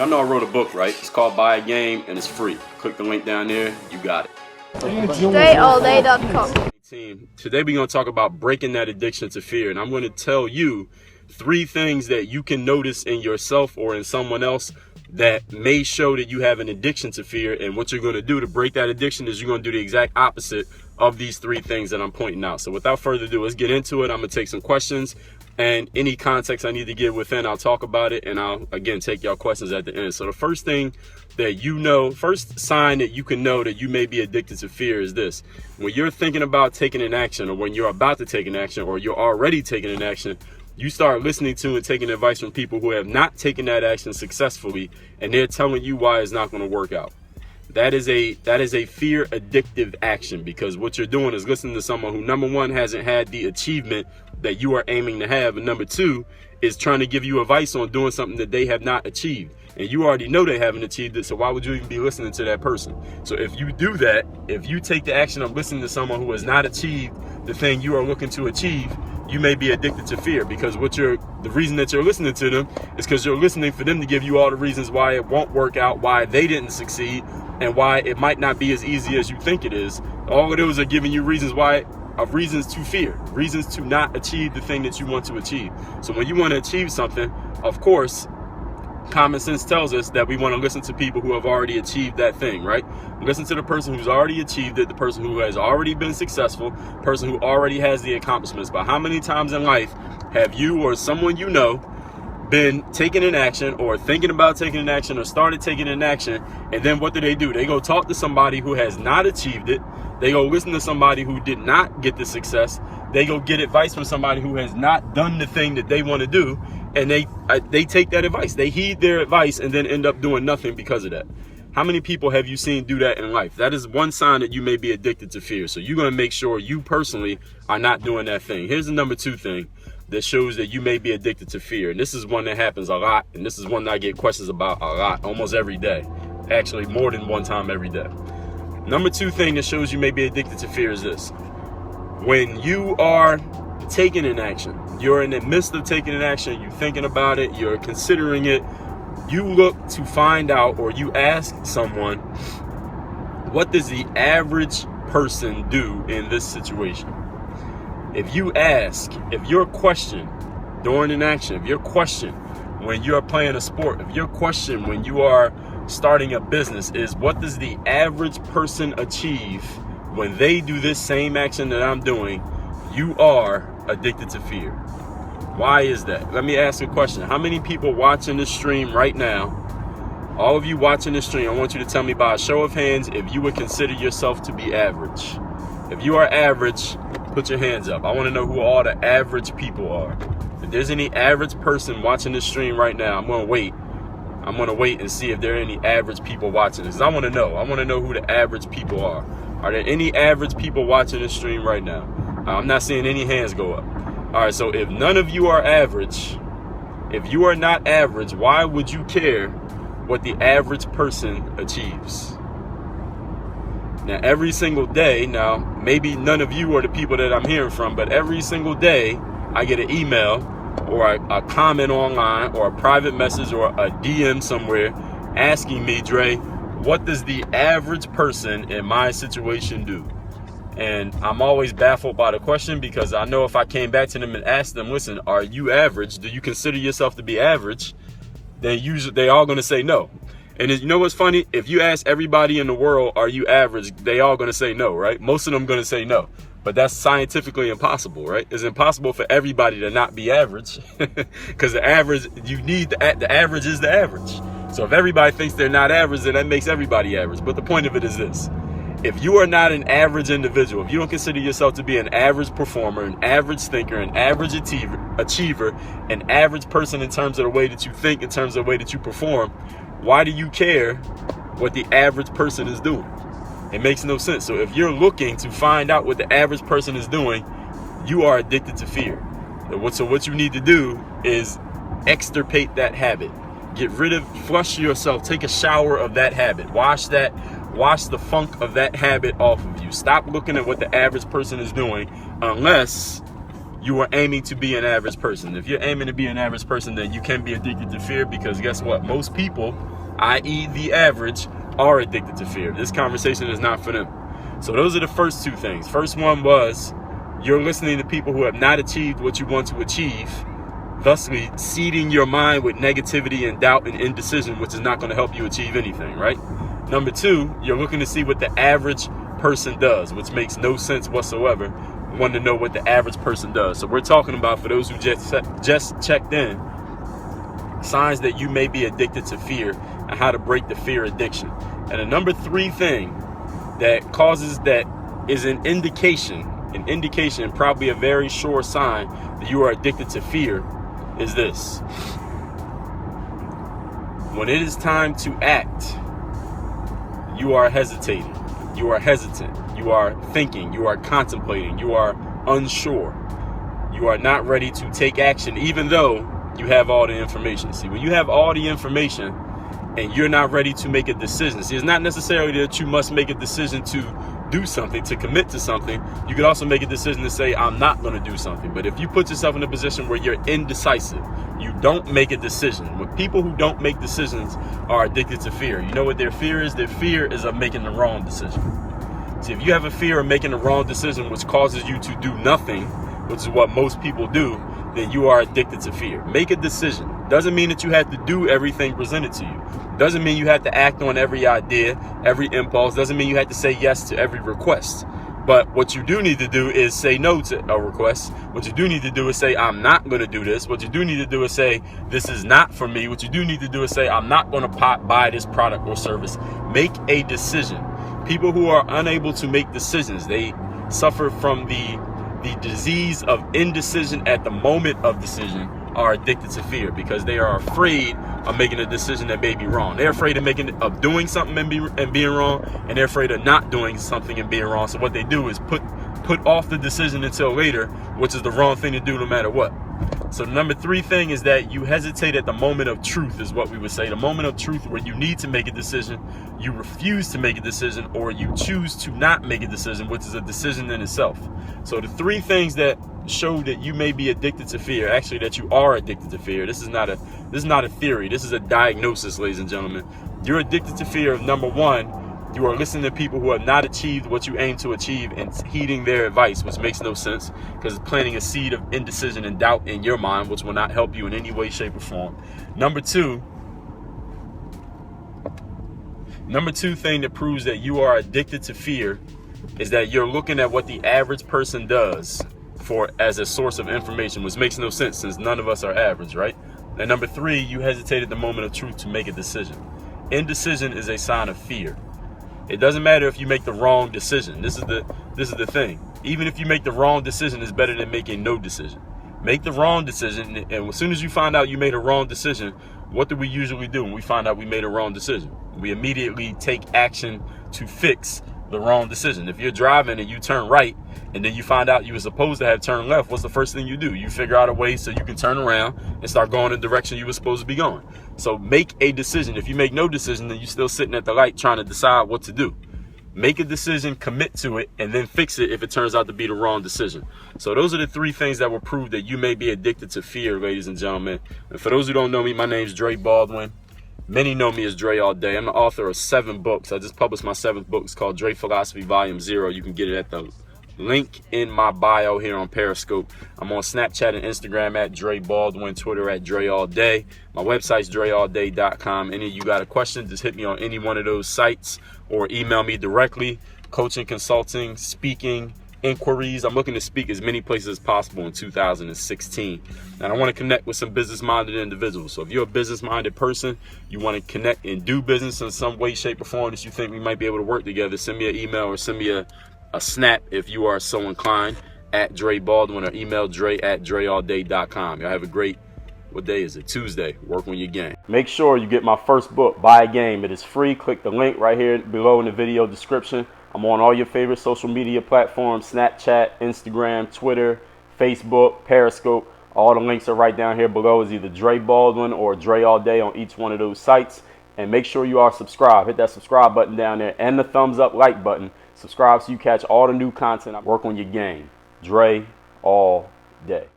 Y'all know I wrote a book, right? It's called Buy a Game, and it's free. Click the link down there. You got it. DreAllDay.com. Today we're going to talk about breaking that addiction to fear. And I'm going to tell you 3 things that you can notice in yourself or in someone else that may show that you have an addiction to fear. And what you're going to do to break that addiction is you're going to do the exact opposite of these 3 things that I'm pointing out. So without further ado, let's get into it. I'm going to take some questions, and any context I need to give within, I'll talk about it, and I'll again take y'all questions at the end. So the first thing that first sign that you can know that you may be addicted to fear is this: when you're thinking about taking an action, or when you're about to take an action, or you're already taking an action, you start listening to and taking advice from people who have not taken that action successfully, and they're telling you why it's not going to work out. That is a fear addictive action, because what you're doing is listening to someone who, number 1, hasn't had the achievement that you are aiming to have, and number 2, is trying to give you advice on doing something that they have not achieved. And you already know they haven't achieved it, so why would you even be listening to that person? So if you do that, if you take the action of listening to someone who has not achieved the thing you are looking to achieve, you may be addicted to fear, because the reason that you're listening to them is because you're listening for them to give you all the reasons why it won't work out, why they didn't succeed, and why it might not be as easy as you think it is. All of those are giving you reasons to fear, reasons to not achieve the thing that you want to achieve. So when you want to achieve something, of course, common sense tells us that we want to listen to people who have already achieved that thing, right? Listen to the person who's already achieved it, the person who has already been successful, person who already has the accomplishments. But how many times in life have you or someone you know been taking an action, or thinking about taking an action, or started taking an action, and then what do? They go talk to somebody who has not achieved it. They go listen to somebody who did not get the success. They go get advice from somebody who has not done the thing that they want to do, and they take that advice. They heed their advice and then end up doing nothing because of that. How many people have you seen do that in life? That is one sign that you may be addicted to fear. So you're going to make sure you personally are not doing that thing. Here's the number 2 thing that shows that you may be addicted to fear. And this is one that happens a lot. And this is one that I get questions about a lot, almost every day. Actually, more than one time every day. Number 2 thing that shows you may be addicted to fear is this: when you are taking an action, you're in the midst of taking an action, you're thinking about it, you're considering it, you look to find out, or you ask someone, what does the average person do in this situation? If your question during an action, if your question when you're playing a sport, if your question when you are starting a business is, what does the average person achieve when they do this same action that I'm doing, you are addicted to fear. Why is that? Let me ask you a question. How many people watching this stream right now, all of you watching this stream, I want you to tell me by a show of hands if you would consider yourself to be average. If you are average, put your hands up. I want to know who all the average people are. If there's any average person watching this stream right now, I'm going to wait. I'm going to wait and see if there are any average people watching this. I want to know. I want to know who the average people are. Are there any average people watching this stream right now? I'm not seeing any hands go up. All right, so if none of you are average, if you are not average, why would you care what the average person achieves? Now, every single day, now, maybe none of you are the people that I'm hearing from, but every single day I get an email or a comment online or a private message or a DM somewhere asking me, Dre, what does the average person in my situation do? And I'm always baffled by the question, because I know if I came back to them and asked them, listen, are you average? Do you consider yourself to be average? Then usually they all going to say no. And you know what's funny? If you ask everybody in the world, are you average? They all going to say no, right? Most of them going to say no. But that's scientifically impossible, right? It's impossible for everybody to not be average, because the average, the average is the average. So if everybody thinks they're not average, then that makes everybody average. But the point of it is this: if you are not an average individual, if you don't consider yourself to be an average performer, an average thinker, an average achiever, an average person in terms of the way that you think, in terms of the way that you perform, why do you care what the average person is doing? It makes no sense. So if you're looking to find out what the average person is doing, you are addicted to fear. So what you need to do is extirpate that habit. Flush yourself, take a shower of that habit. Wash the funk of that habit off of you. Stop looking at what the average person is doing, unless you are aiming to be an average person. If you're aiming to be an average person, then you can be addicted to fear, because guess what? Most people, i.e. the average, are addicted to fear. This conversation is not for them. So those are the first two things. First one was, you're listening to people who have not achieved what you want to achieve, thusly seeding your mind with negativity and doubt and indecision, which is not going to help you achieve anything, right? Number two, you're looking to see what the average person does, which makes no sense whatsoever. Want to know what the average person does. So we're talking about, for those who just checked in, signs that you may be addicted to fear and how to break the fear addiction. And the number three thing that causes that is an indication, probably a very sure sign that you are addicted to fear, is this. When it is time to act, you are hesitating, you are hesitant, you are thinking, you are contemplating, you are unsure, you are not ready to take action, even though you have all the information. See, when you have all the information and you're not ready to make a decision, see, it's not necessarily that you must make a decision to do something, to commit to something. You could also make a decision to say, I'm not going to do something. But if you put yourself in a position where you're indecisive, you don't make a decision. When people who don't make decisions are addicted to fear, you know what their fear is? Their fear is of making the wrong decision. See, if you have a fear of making the wrong decision, which causes you to do nothing, which is what most people do, then you are addicted to fear. Make a decision. Doesn't mean that you have to do everything presented to you. Doesn't mean you have to act on every idea, every impulse. Doesn't mean you have to say yes to every request. But what you do need to do is say no to a request. What you do need to do is say, I'm not going to do this. What you do need to do is say, this is not for me. What you do need to do is say, I'm not going to buy this product or service. Make a decision. People who are unable to make decisions, they suffer from the disease of indecision at the moment of decision, are addicted to fear, because they are afraid of making a decision that may be wrong. They're afraid of doing something and being wrong, and they're afraid of not doing something and being wrong. So what they do is put off the decision until later, which is the wrong thing to do no matter what. So the number three thing is that you hesitate at the moment of truth, is what we would say. The moment of truth where you need to make a decision, you refuse to make a decision, or you choose to not make a decision, which is a decision in itself. So the three things that show that you may be addicted to fear, actually that you are addicted to fear. This is not a theory. This is a diagnosis, ladies and gentlemen. You're addicted to fear of, number one, you are listening to people who have not achieved what you aim to achieve and heeding their advice, which makes no sense, because it's planting a seed of indecision and doubt in your mind, which will not help you in any way, shape, or form. Number two thing that proves that you are addicted to fear is that you're looking at what the average person does as a source of information, which makes no sense since none of us are average, right? And number three, you hesitate at the moment of truth to make a decision. Indecision is a sign of fear. It doesn't matter if you make the wrong decision. This is the thing. Even if you make the wrong decision, it's better than making no decision. Make the wrong decision, and as soon as you find out you made a wrong decision, what do we usually do when we find out we made a wrong decision? We immediately take action to fix the wrong decision. If you're driving and you turn right, and then you find out you were supposed to have turned left, what's the first thing you do? You figure out a way so you can turn around and start going in the direction you were supposed to be going. So make a decision. If you make no decision, then you're still sitting at the light trying to decide what to do. Make a decision, commit to it, and then fix it if it turns out to be the wrong decision. So those are the three things that will prove that you may be addicted to fear, ladies and gentlemen. And for those who don't know me, my name's Dre Baldwin. Many know me as Dre all day. I'm the author of 7 books. I just published my 7th book. It's called Dre Philosophy Volume 0. You can get it at the link in my bio here on Periscope. I'm on Snapchat and Instagram at Dre Baldwin, Twitter at Dre All Day. My website's dreallday.com. Any of you got a question, just hit me on any one of those sites or email me directly. Coaching, consulting, speaking, inquiries. I'm looking to speak as many places as possible in 2016. And I want to connect with some business-minded individuals. So if you're a business-minded person, you want to connect and do business in some way, shape, or form that you think we might be able to work together, send me an email or send me a snap if you are so inclined at Dre Baldwin, or email Dre at dreallday.com. Y'all have a great, what day is it? Tuesday. Work on your game. Make sure you get my first book, Buy a Game. It is free. Click the link right here below in the video description. I'm on all your favorite social media platforms: Snapchat, Instagram, Twitter, Facebook, Periscope. All the links are right down here below. Is either Dre Baldwin or Dre All Day on each one of those sites. And make sure you are subscribed. Hit that subscribe button down there and the thumbs up like button. Subscribe so you catch all the new content. I work on your game. Dre All day.